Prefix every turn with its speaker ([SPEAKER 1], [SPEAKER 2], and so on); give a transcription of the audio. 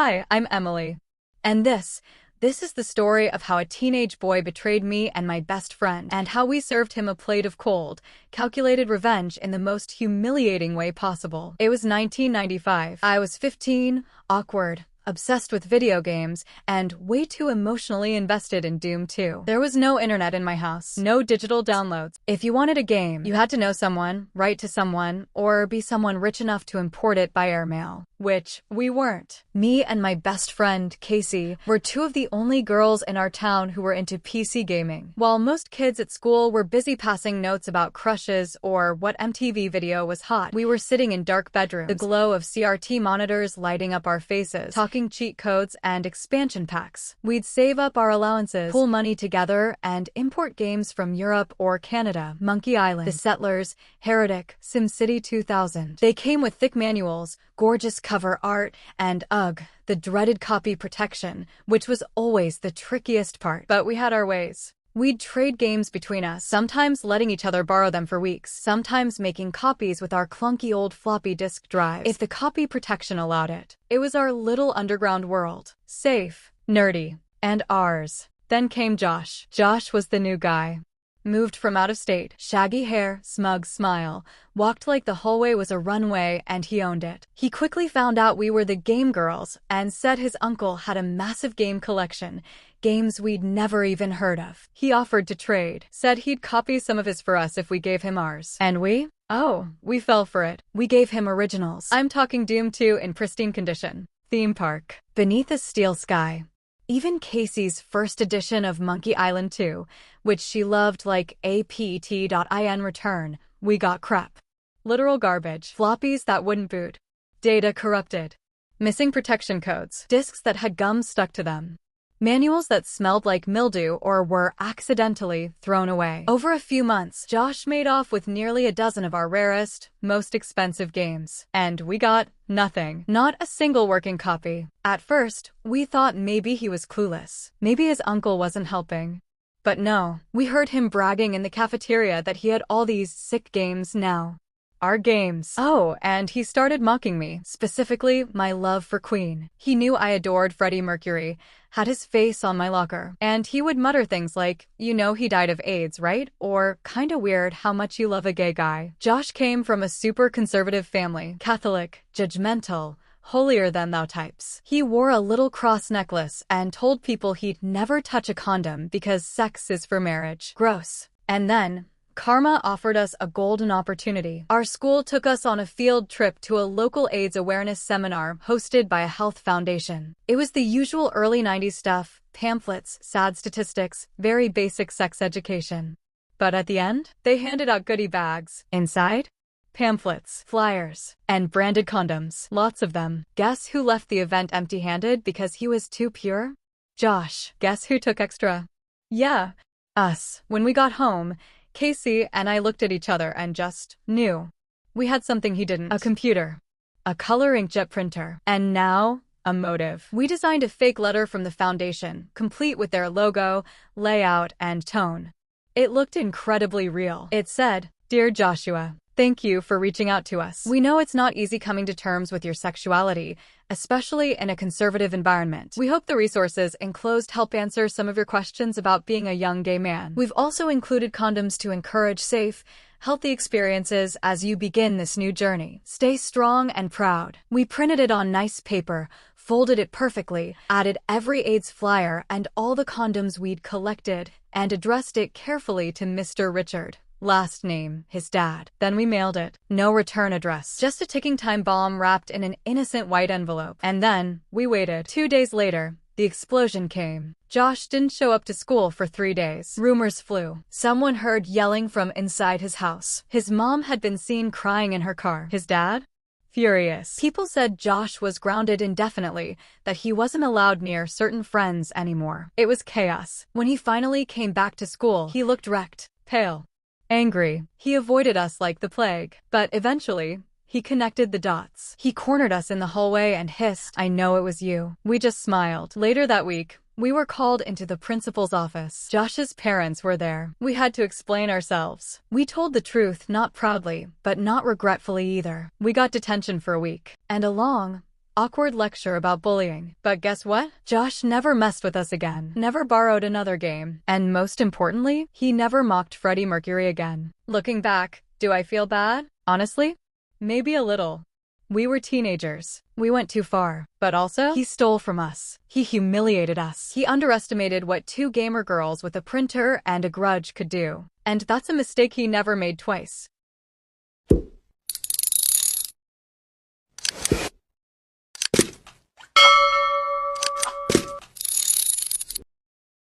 [SPEAKER 1] Hi, I'm Emily. And this is the story of how a teenage boy betrayed me and my best friend, and how we served him a plate of cold, calculated revenge in the most humiliating way possible. It was 1995. I was 15, awkward, obsessed with video games, and way too emotionally invested in Doom 2. There was no internet in my house, no digital downloads. If you wanted a game, you had to know someone, write to someone, or be someone rich enough to import it by airmail. Which we weren't. Me and my best friend, Casey, were two of the only girls in our town who were into PC gaming. While most kids at school were busy passing notes about crushes or what MTV video was hot, we were sitting in dark bedrooms, the glow of CRT monitors lighting up our faces, talking cheat codes and expansion packs. We'd save up our allowances, pool money together, and import games from Europe or Canada. Monkey Island, The Settlers, Heretic, SimCity 2000. They came with thick manuals, gorgeous cover art, and the dreaded copy protection, which was always the trickiest part. But we had our ways. We'd trade games between us, sometimes letting each other borrow them for weeks, sometimes making copies with our clunky old floppy disk drives, if the copy protection allowed it. It was our little underground world. Safe, nerdy, and ours. Then came Josh. Josh was the new guy. Moved from out of state, shaggy hair, smug smile, walked like the hallway was a runway, and he owned it. He quickly found out we were the game girls and said his uncle had a massive game collection, games we'd never even heard of. He offered to trade, said he'd copy some of his for us if we gave him ours. And we fell for it. We gave him originals. I'm talking Doom 2 in pristine condition. Theme park. Beneath a steel sky. Even Casey's first edition of Monkey Island 2, which she loved like apt.in return, we got crap. Literal garbage. Floppies that wouldn't boot. Data corrupted. Missing protection codes. Discs that had gum stuck to them. Manuals that smelled like mildew or were accidentally thrown away. Over a few months, Josh made off with nearly a dozen of our rarest, most expensive games. And we got nothing. Not a single working copy. At first, we thought maybe he was clueless. Maybe his uncle wasn't helping. But no, we heard him bragging in the cafeteria that he had all these sick games now. Our games. Oh, and he started mocking me, specifically my love for Queen. He knew I adored Freddie Mercury, had his face on my locker, and he would mutter things like, "You know he died of AIDS, right?" Or, "Kinda weird how much you love a gay guy." Josh came from a super conservative family, Catholic, judgmental, holier-than-thou types. He wore a little cross necklace and told people he'd never touch a condom because sex is for marriage. Gross. And then karma offered us a golden opportunity. Our school took us on a field trip to a local AIDS awareness seminar hosted by a health foundation. It was the usual early 90s stuff, pamphlets, sad statistics, very basic sex education. But at the end, they handed out goodie bags. Inside? Pamphlets, flyers, and branded condoms. Lots of them. Guess who left the event empty-handed because he was too pure? Josh. Guess who took extra? Yeah, us. When we got home, Casey and I looked at each other and just knew. We had something he didn't. A computer. A color inkjet printer. And now, a motive. We designed a fake letter from the foundation, complete with their logo, layout, and tone. It looked incredibly real. It said, "Dear Joshua, thank you for reaching out to us. We know it's not easy coming to terms with your sexuality, especially in a conservative environment. We hope the resources enclosed help answer some of your questions about being a young gay man. We've also included condoms to encourage safe, healthy experiences as you begin this new journey. Stay strong and proud." We printed it on nice paper, folded it perfectly, added every AIDS flyer and all the condoms we'd collected, and addressed it carefully to Mr. Richard. Last name, his dad. Then we mailed it. No return address. Just a ticking time bomb wrapped in an innocent white envelope. And then, we waited. 2 days later, the explosion came. Josh didn't show up to school for 3 days. Rumors flew. Someone heard yelling from inside his house. His mom had been seen crying in her car. His dad? Furious. People said Josh was grounded indefinitely, that he wasn't allowed near certain friends anymore. It was chaos. When he finally came back to school, he looked wrecked, pale, angry. He avoided us like the plague. But eventually, he connected the dots. He cornered us in the hallway and hissed, "I know it was you." We just smiled. Later that week, we were called into the principal's office. Josh's parents were there. We had to explain ourselves. We told the truth, not proudly, but not regretfully either. We got detention for a week. And along awkward lecture about bullying. But guess what? Josh never messed with us again, never borrowed another game, and most importantly, he never mocked Freddie Mercury again. Looking back, do I feel bad? Honestly, maybe a little. We were teenagers. We went too far. But also, he stole from us. He humiliated us. He underestimated what two gamer girls with a printer and a grudge could do. And that's a mistake he never made twice.